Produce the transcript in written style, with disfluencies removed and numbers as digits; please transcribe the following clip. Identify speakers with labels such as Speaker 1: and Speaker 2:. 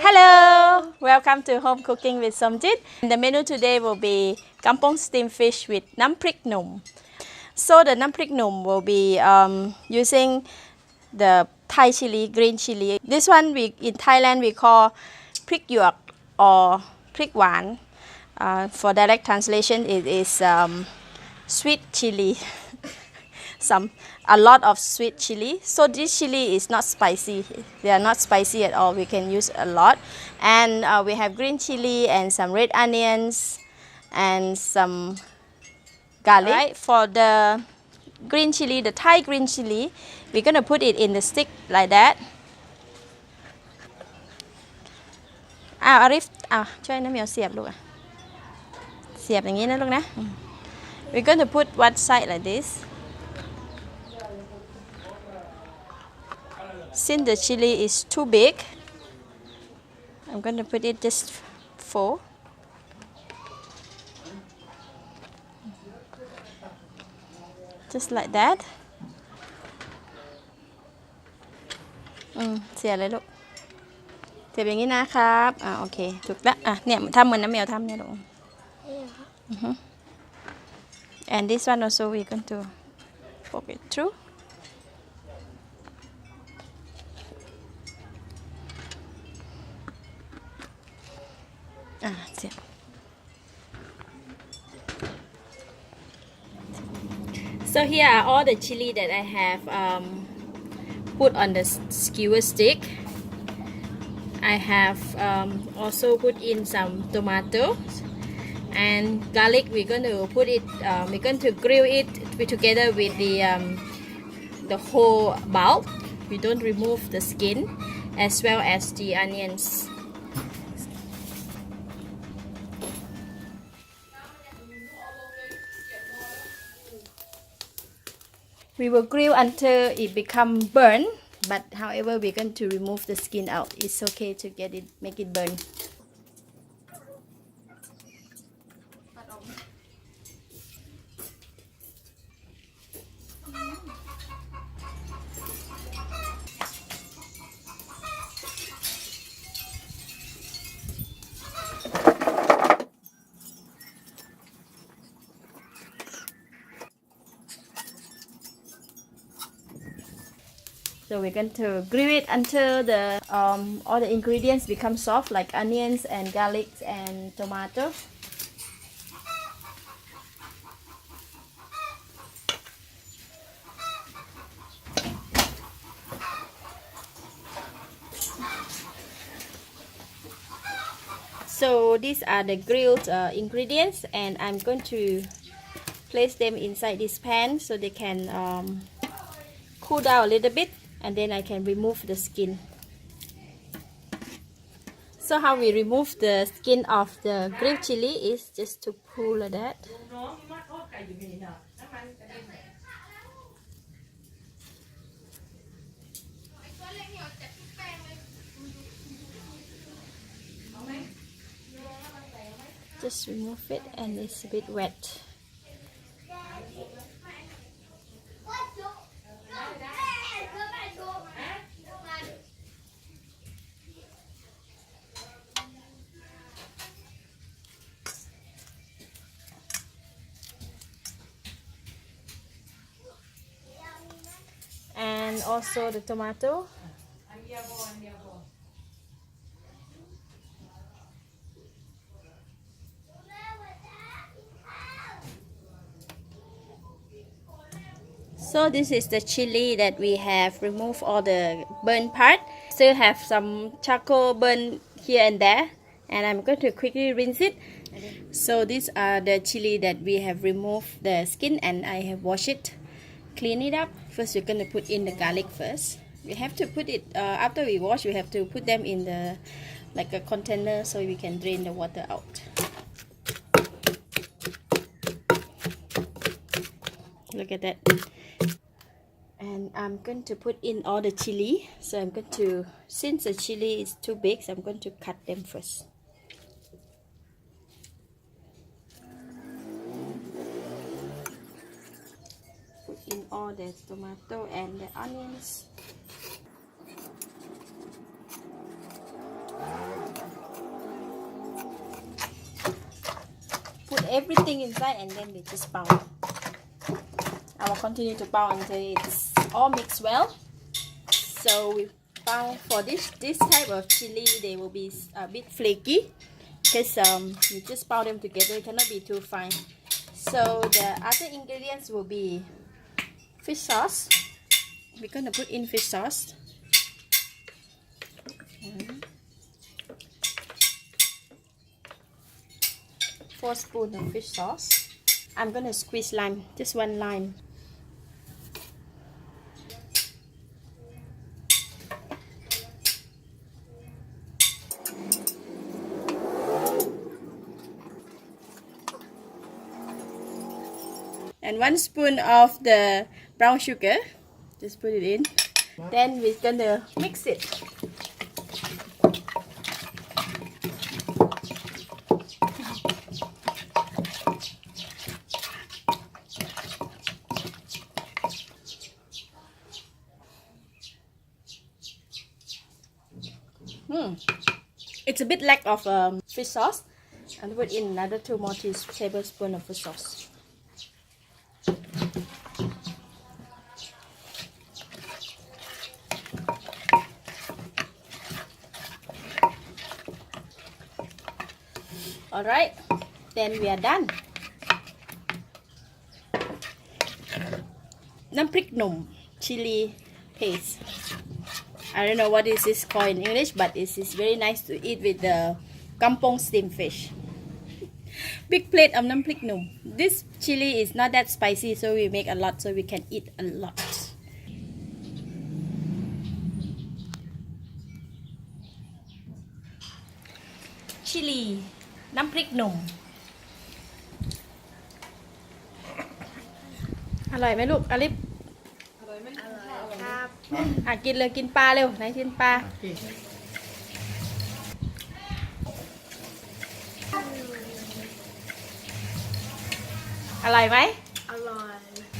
Speaker 1: Hello! Welcome to Home Cooking with Somjit. The menu today will be kampong steamed fish with nam prik num. So the nam prik num will be using the Thai chili, green chili. This one in Thailand we call prik yuak or prik wan. For direct translation it is sweet chili. A lot of sweet chili. So this chili is not spicy. They are not spicy at all. We can use a lot. And we have green chili and some red onions and some garlic. Right, for the green chili, the Thai green chili, we're gonna put it in the stick like that. อาริฟช่วยน้ำเหมียวเสียบลูกเสียบอย่างนี้นะลูกนะ We're going to put one side like this. Since the chili is too big, I'm going to put it just 4. Just like that. เสียเลยลูกเสียบอย่างนี้นะครับโอเคถูกแล้วเนี่ยทำเหมือนน้ำแมวทำเนี่ยลูกAnd this one also we're going to poke it through. That's it. So here are all the chili that I have put on the skewer stick. I have also put in some tomatoes and garlic. We're going to put it. We're going to grill it together with the whole bulb. We don't remove the skin, as well as the onions. We will grill until it become burn. But however, we're going to remove the skin out. It's okay to make it burn. So we're going to grill it until the all the ingredients become soft, like onions and garlic and tomato. So these are the grilled ingredients, and I'm going to place them inside this pan so they can cool down a little bit. And then I can remove the skin. So how we remove the skin of the grilled chili is just to pull like that. Just remove it, and it's a bit wet. And also the tomato. So this is the chili that we have removed all the burnt part. Still have some charcoal burn here and there, and I'm going to quickly rinse it. So these are the chili that we have removed the skin, and I have washed it, clean it up. First we're going to put in the garlic first. We have to put it after we wash. We have to put them in the like a container so we can drain the water out. Look at that. And I'm going to put in all the chili. So I'm going to, since the chili is too big, so I'm going to cut them first. Put in all the tomato and the onions. everything inside and then we just pound. I will continue to pound until it's all mixed well. So we pound for this type of chili, they will be a bit flaky because you just pound them together, it cannot be too fine. So the other ingredients will be fish sauce. We're gonna put in fish sauce. 4 spoons of fish sauce. I'm gonna squeeze lime, just 1 lime. And 1 spoon of the brown sugar. Just put it in. Then we're gonna mix it. It's a bit lack of fish sauce. I'll put in another 2 more tablespoons of fish sauce. Alright, then we are done. Nam Prik Num chili paste. I don't know what is this called in English, but it is very nice to eat with the kampong steamed fish. Big plate of Nam Prik Num. This chili is not that spicy, so we make a lot so we can eat a lot. Chili Nam Prik Num. อร่อยไหมลูกอลิฟ
Speaker 2: อร่อยครับ
Speaker 1: กินเลยกินปลาเร็วไหนกินปลาอร่อยไหม
Speaker 2: อร่อย
Speaker 1: อ